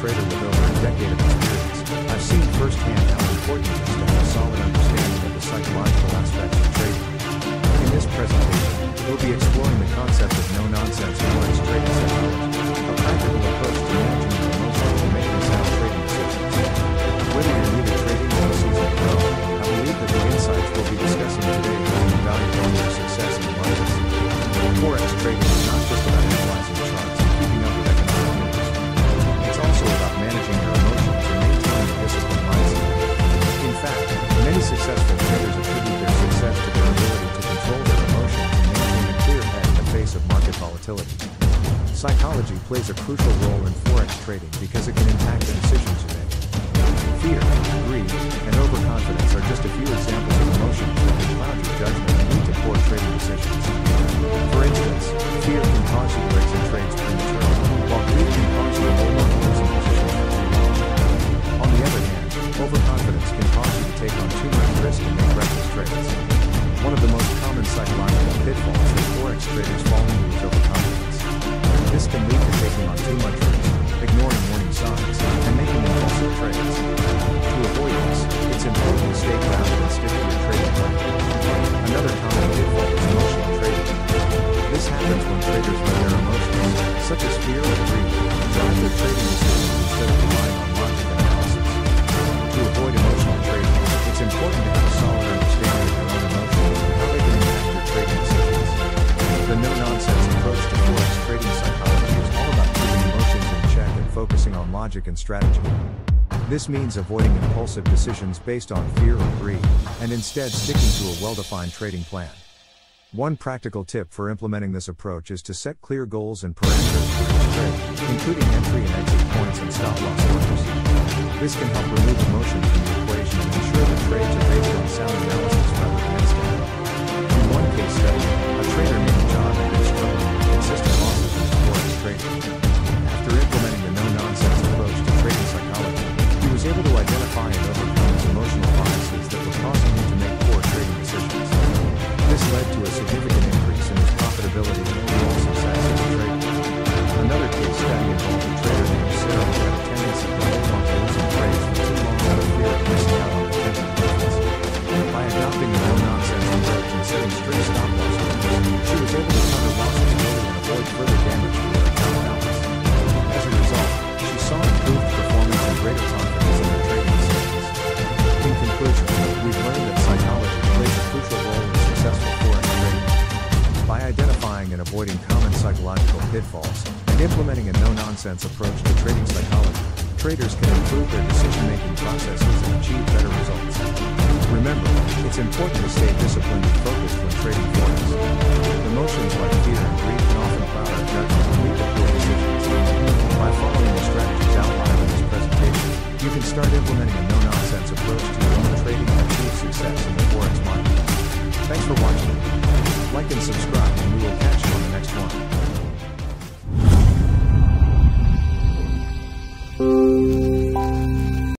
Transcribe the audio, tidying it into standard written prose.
trader with over a decade of experience, I've seen firsthand how important it is to have a solid understanding of the psychological aspects of trading. In this presentation, we'll be exploring the concept of no-nonsense forex trading psychology, a practical approach to managing your emotions and making sound trading decisions. Whether you're new to trading or a seasoned pro, I believe that the insights we'll be discussing today will be valuable in your success in the markets. Forex trading is not just about analyzing charts and keeping up with economic news. It's also about managing your emotions and maintaining a disciplined mindset. In fact, many successful traders attribute their success to their ability to control their emotions and maintain a clear head in the face of market volatility. Psychology plays a crucial role in forex trading because it can impact the decisions you make. Fear, greed, and overconfidence are just a few examples of emotions that can cloud your judgment and lead to poor trading decisions. For instance, fear can cause you to exit trades prematurely, while greed can cause you to hold on to losing positions. On the other hand, overconfidence can cause you to take on too much risk and make reckless trades. One of the most common psychological pitfalls that forex traders fall into is overconfidence. This can lead to taking on too much risk, ignoring warning signs, and making impulsive trades. To avoid this, it's important to stay grounded and stick to your trading plan. Another common pitfall is emotional trading. This happens when traders let their emotions, such as fear or greed, drive their trading decisions instead of relying on logic and analysis. To avoid emotional trading, it's important to have a solid understanding of your own emotions and how they can impact your trading decisions. The no-nonsense approach to forex trading psychology is all about keeping emotions in check and focusing on logic and strategy. This means avoiding impulsive decisions based on fear or greed, and instead sticking to a well-defined trading plan. One practical tip for implementing this approach is to set clear goals and parameters for each trade, including entry and exit points and stop-loss orders. This can help remove emotion from the equation and ensure that trades are based on sound analysis rather than instinct. In one case study, a trader named John had been struggling with consistent losses in his forex trading. After implementing the no-nonsense approach to trading psychology, he was able to identify and overcome his emotional biases that were causing him to make poor trading decisions. This led to a significant increase in his profitability and overall success as a trader. Another case study involved a trader named Sarah who had a tendency to hold on to losing trades for too long out of fear of missing out on potential profits. By adopting a no-nonsense approach and setting strict stop-loss orders, she was able to cover losses early and avoid further damage to her account balance. As a result, she saw improved performance and greater confidence in her trading decisions. In conclusion, we've learned that psychology plays a crucial role in successful forex trading. By identifying and avoiding common psychological pitfalls, and implementing a no-nonsense approach to trading psychology, traders can improve their decision-making processes and achieve better results. Remember, it's important to stay disciplined